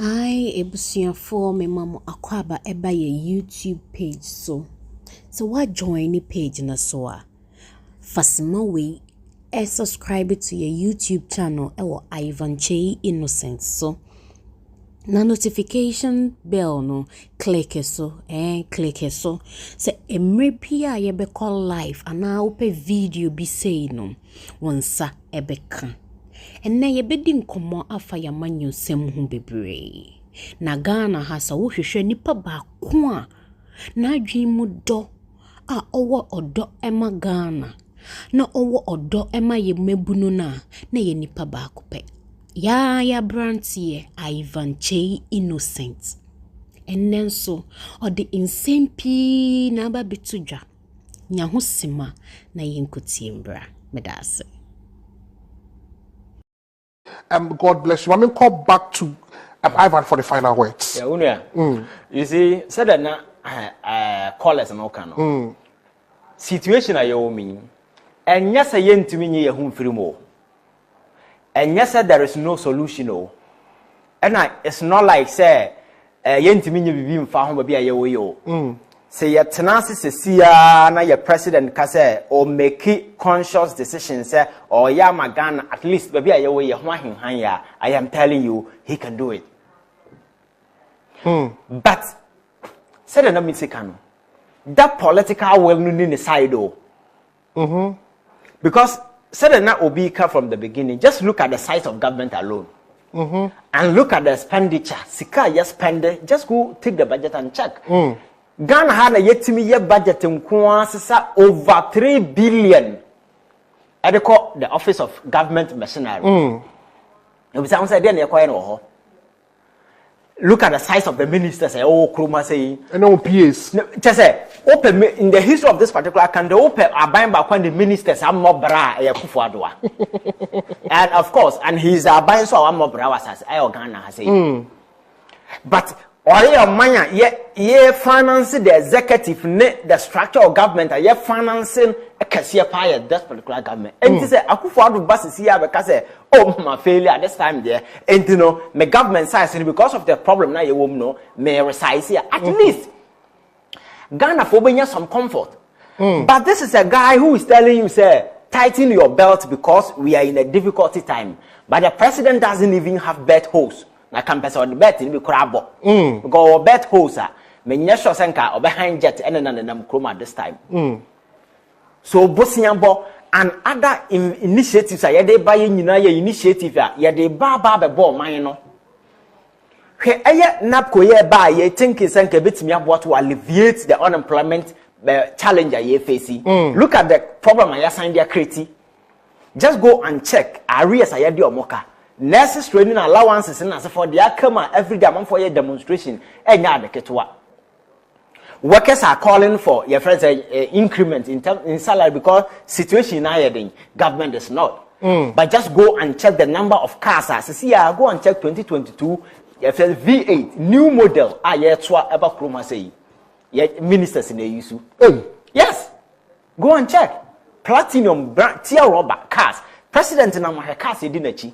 I ebusia for me mama akwaba eba ye YouTube page so what join the page na so a fasima we subscribe to your YouTube channel ewo Ivan Chei Innocent so na notification bell no click so say emre pia ye be call live ana ope video bi say no wonsa ebeka enne ye bedi nkomo afa ya manyo sem hu bebre na Ghana ha sa wo hwehwe nipa ba ko a na adwen mu do a owo odo ema Ghana na owo odo ema ye mebunu na ye nipa ba ko pe ya brantie Ivan Chei Innocent enen so odi insane pi na ba bitudwa nya ho sima na yenkotie mbra medase. God bless you. I mean, call back to Ivan for the final words. Yeah, Unia. You see, said that na callers no can. Situation I owe me, and yes, I yen to me a home free more. And yes, there is no solution. And it's not like say yen to me be far home be a yo. Say your tenacity siya na your president kase or make conscious decisions or ya magana at least baby a yo ya I am telling you he can do it. But said na me can that political will no need side because said na obika from the beginning just look at the size of government alone. And look at the expenditure sika you spend just go take the budget and check. Ghana had a yetimi ye budget in Kwanzaa over 3 billion. I call the Office of Government Machinery. Look at the size of the ministers. Oh, Kruma say, no PS. Just say, open in the history of this particular country, open are buying back when the ministers are more bra and of course, and he's buying so more bra was as Ghana has said. But or your money, ye financing the executive, the structure of government, ye financing a cashier pie at that particular government. And you say, Akufo-Addo buses here because oh my failure at this time there. And you know, my government size because of the problem now you won't know may resize here. At least Ghana for bringing some comfort. But this is a guy who is telling you, say, tighten your belt because we are in a difficulty time. But the president doesn't even have bed holes. Na campus on the bet in be crabo. Because bet hosa, me nyesho senka or behind jet and nam chroma this time. So Bosiambo and other initiatives are they buying initiative ya they ba be ball mine. He napko ye buy ye think senka bit me about to alleviate the unemployment challenge ye facing. Look at the problem I assigned their creative. Just go and check areas I do moka. Nurses training allowances and as for the Akama every day for your demonstration and yard workers are calling for your friends increment in salary because situation now government is not. But just go and check the number of cars. See, go and check 2022 V8 new model. Ever Kruma say ministers in the use. Yes, go and check platinum tier rubber cars. President Namaha cars didn't.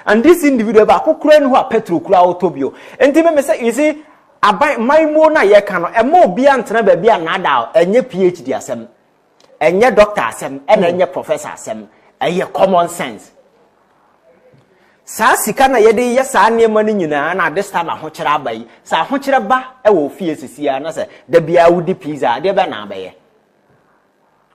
And this individual who are petrol autobio. And me say, you see, about my mona ye cano, and more be antena be another, and your PhD asem, and your doctor asem, and your professor asem, and your common sense. Sasikana yede yes, I near money in at this time I hunchera by, sa hunchera ba, I will fear to see another, the beer would the pizza, the banana.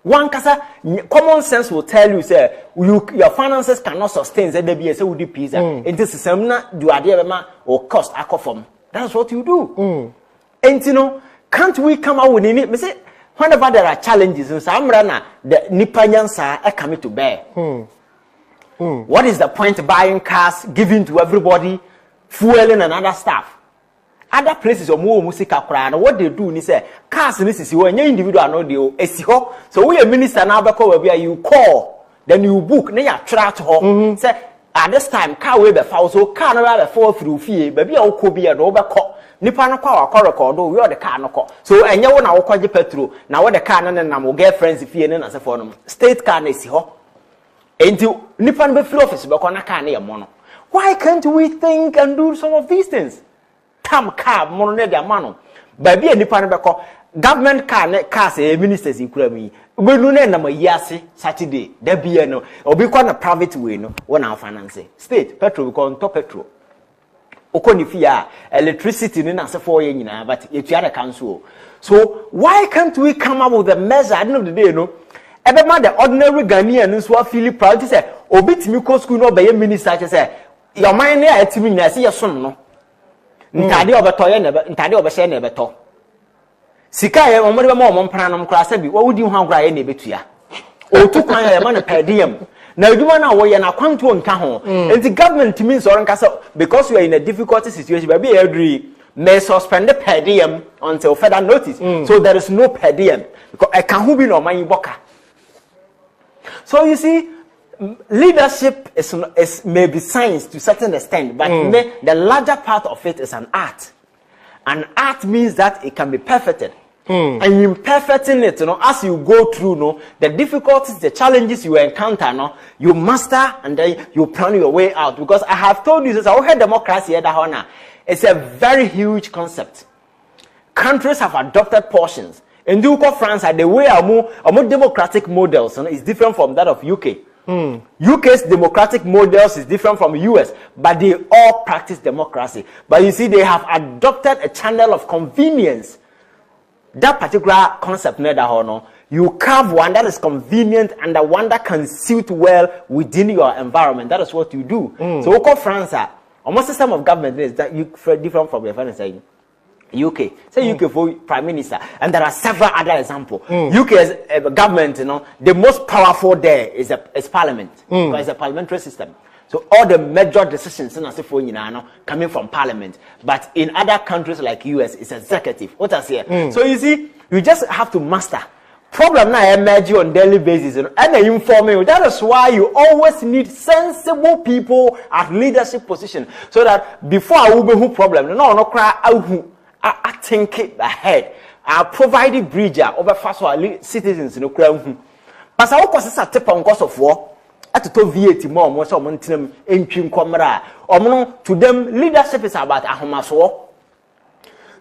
One kasa common sense will tell you say your finances cannot sustain ZDB say would pizza. It is semna do adema or cost akofom. That's what you do. And you know, can't we come out with it? Me say whenever there are challenges in Samrana, the Nipanyansa are coming to bear. What is the point buying cars, giving to everybody, fueling and other stuff? Other places or more music what they do is say cars this is when your individual no deal so we a minister now where you call then you book then you try to home say at this time car will be foul so car no be fall through fee baby I could be a over call nipa no kwa record we are the car no call so enye wo na wo kwaje petrol na wo the car no na mo girlfriends fee ne na se for no state car na si ho enti nipa no be free office be kwa na car na ye mo no Why can't we think and do some of these things? Tam car, money their mano. Baby and the government car say ministers in Kurami. We no na ma yasi Saturday. There be no. Or be a private way no. One our finance. State petrol we call top petrol. Okoni fia electricity ni na se 4 years nyina but it the council. So why can't we come up with a measure at the end of the day no? Every the ordinary Ghanaian nso a feel proud to say obi timi ko school no be minister say your mind na atimi na say yeso no. Ntade obeto ye na ntade obehye na ebeto. Sika ye omode be ma omon pana no kra say bi wo wudi ho agora ye na ebetua. Otu kwan ye ma na per diem. Na adwuma na wo ye na kwanto nka ho. And the government means or nka say because you are in a difficult situation baby every may suspend the per diem until further notice. So there is no per diem because I can who be no man boka. So you see, leadership is maybe science to a certain extent, but the larger part of it is an art. And art means that it can be perfected. And in perfecting it, as you go through, the difficulties, the challenges you encounter, you master and then you plan your way out. Because I have told you this, I heard democracy it's a very huge concept. Countries have adopted portions. In France, the way our democratic models is different from that of UK. UK's democratic models is different from US, but they all practice democracy. But you see, they have adopted a channel of convenience. That particular concept, you carve one that is convenient and the one that can suit well within your environment. That is what you do. So, France, almost system of government is that different from your friends saying. UK, say UK for prime minister, and there are several other examples. UK as government, the most powerful there is parliament. Because it's a parliamentary system. So all the major decisions coming from parliament. But in other countries like US, it's executive. What I say? So you see, you just have to master. Problem now emerge on daily basis and they inform you. That is why you always need sensible people at leadership position. So that before I will be who problem, no cry out. I think it ahead. I provide a bridge over fast citizens in Ukraine. But I was a tip on cost of war. At to VAT more so mountain in Kim Comra. Or to them, leadership is about Ahomaso.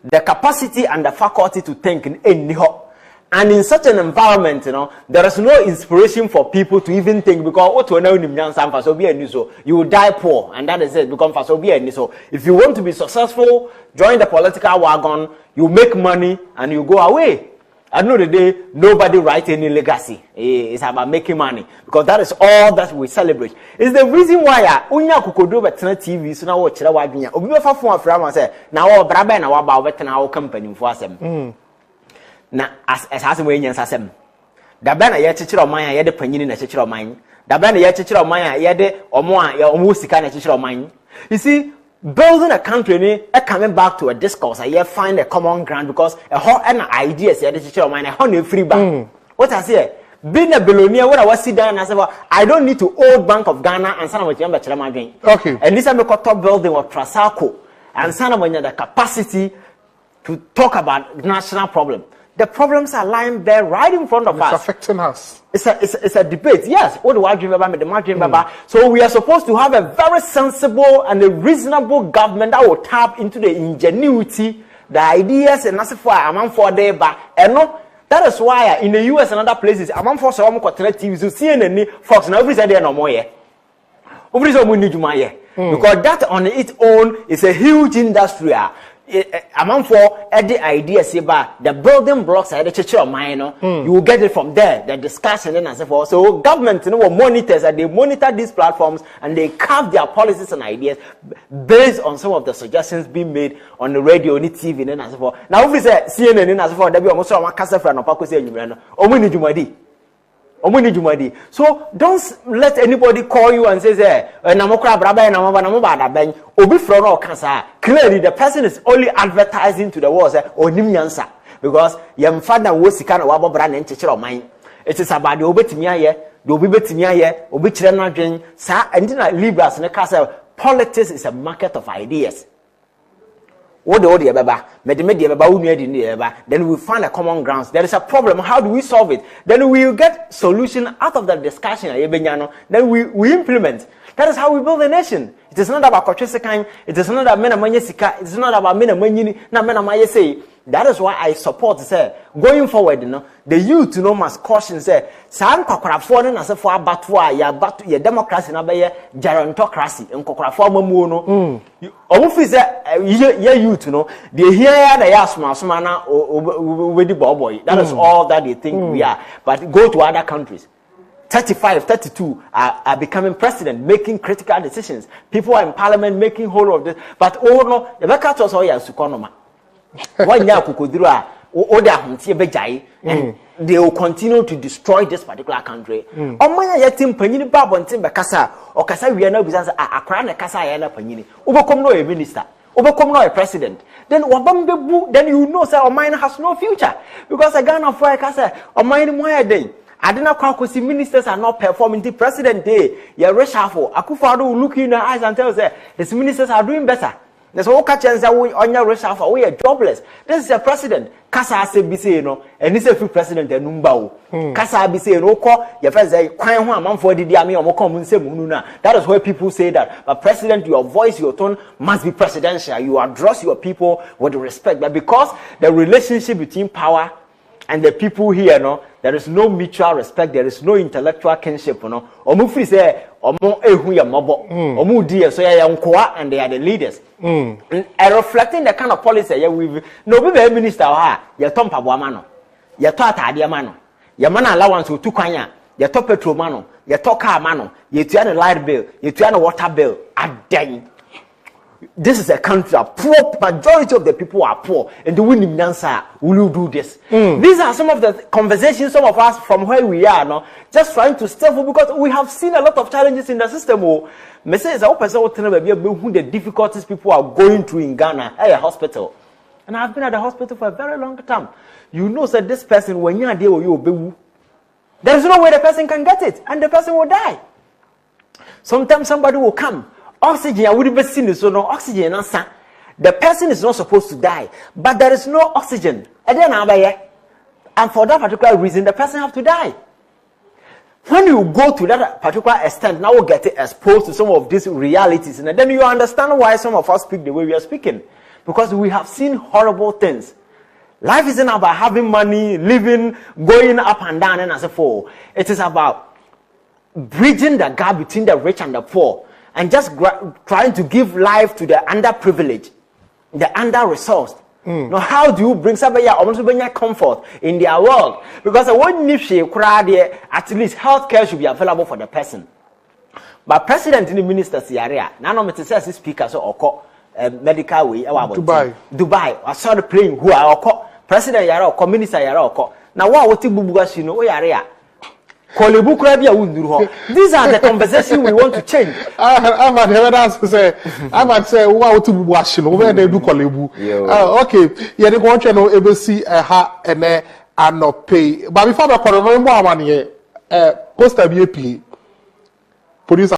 The capacity and the faculty to think in any hop. And in such an environment, there is no inspiration for people to even think because what to know you will die poor, and that is it. Become so if you want to be successful, join the political wagon, you make money and you go away. At the end of the day, nobody writes any legacy. It's about making money because that is all that we celebrate. It's the reason why unya kukodo betena TV so na wo kire wadwenya. Obi be fa phone afra ma say na wo braba na wo ba wo betena wo company fo asem. Na as asem we nyansa asem. Da ba na ye kikire oman a ye de panyini na kikire oman. Da ba na ye kikire oman a ye de omo a ye omo sika na kikire oman. You see, building a country, coming back to a discourse, I find a common ground because a whole ideas here, this is your mind, a whole free bank. What I say, being a billionaire, when I was sitting down and I said, well, I don't need to old Bank of Ghana and some of them. Okay. And this is a top building of Trasaco and some of them the capacity to talk about national problem. The problems are lying there right in front of us. It's affecting us. It's a debate. Yes. What do I dream about? The margin Baba. So we are supposed to have a very sensible and a reasonable government that will tap into the ingenuity, the ideas, and that's why I'm for there. But that is why in the US and other places, I'm for some TV. So CNN, Fox, and every day no more. Because that on its own is a huge industry. Among for the ideas about the building blocks at the church of mine, you will get it from there, the discussion and so forth. So government monitors and they monitor these platforms and they carve their policies and ideas based on some of the suggestions being made on the radio, on the TV and so forth. Now if we say CNN and so forth, there be almost one cast friend of Paco so don't let anybody call you and say, clearly the person is only advertising to the world because your father was kind of brand and teacher of mine. It is about the obetimia, the obetimia, obichrenadrin, and Libras and the castle. Politics is a market of ideas. Then we find a common grounds. There is a problem. How do we solve it? Then we will get solution out of the discussion. Then we implement. That is how we build a nation. It is not about Kochesekan. It is not about mena manyesika. It is not about mena manyini. Na mena mayese. That is why I support, say, going forward, the youth, must caution, say, San Kokorafon as a for batwa, ya democracy, na be gerontocracy, and Kokorafon mono. Almost ye youth, they hear the Yasma, Smana, with the boy. That is all that they think we are. But go to other countries. 35, 32 are becoming president, making critical decisions. People are in parliament making whole of this. But oh no, the Beka to us all sukonoma. One year kukodura oda huntie bejai, and they will continue to destroy this particular country. Omanya yetim panyini babontin bekasa, or kasa we are now business akra na kasa ya na panyini. Ubekom no a minister. Overcome now a president, then then you know say Omanya has no future because a Ghana for a say Omanya more day. I did not call ministers are not performing the president day. You're reshuffle. Akufo-Addo look in the eyes and tell us his ministers are doing better. There's all chance that we on your reshuffle. We are jobless. This is a president. Kasa say be say and this is a president and Numbao. Kasa be say no call. Your friends say crying one man for the army or come say mununa. That is why people say that. But president, your voice, your tone must be presidential. You address your people with respect. But because the relationship between power and the people here, there is no mutual respect. There is no intellectual kinship. Omu free say omu ehu ya mobo. Omu die so ya unkoa and they are the leaders. And reflecting the kind of policy ya we no be minister ha ya tompa boamano. Ya to atade amano. Ya mana allowance otu kwanya. Ya to petrol mano. Ya to car mano. Ya tua the light bill. Ya tua the water bill. Aden. This is a country that poor majority of the people are poor, and the winning answer will you do this? These are some of the conversations some of us from where we are just trying to step up because we have seen a lot of challenges in the system. Messages are who the difficulties people are going through in Ghana at a hospital, and I've been at the hospital for a very long time. You know that this person when you are there there is no way the person can get it, and the person will die. Sometimes somebody will come. Oxygen, I would be seen so no oxygen answer. The person is not supposed to die, but there is no oxygen. And for that particular reason, the person have to die. When you go to that particular extent, now we get exposed to some of these realities, and then you understand why some of us speak the way we are speaking. Because we have seen horrible things. Life isn't about having money, living, going up and down, and as a whole. It is about bridging the gap between the rich and the poor. And just trying to give life to the underprivileged, the under-resourced. Now, how do you bring somebody comfort in their world? Because when at least healthcare should be available for the person. But president in the minister's area, none of it says speaker so medical way. Dubai. I saw the plane who are president yara or minister yara. Now what bubuga area? These are the conversations we want to change. I'm at say, wow, to wash where they do Kolebu. Okay, yeah, they want to know ABC and not pay. But before the Kolebu, poster BAP, producer.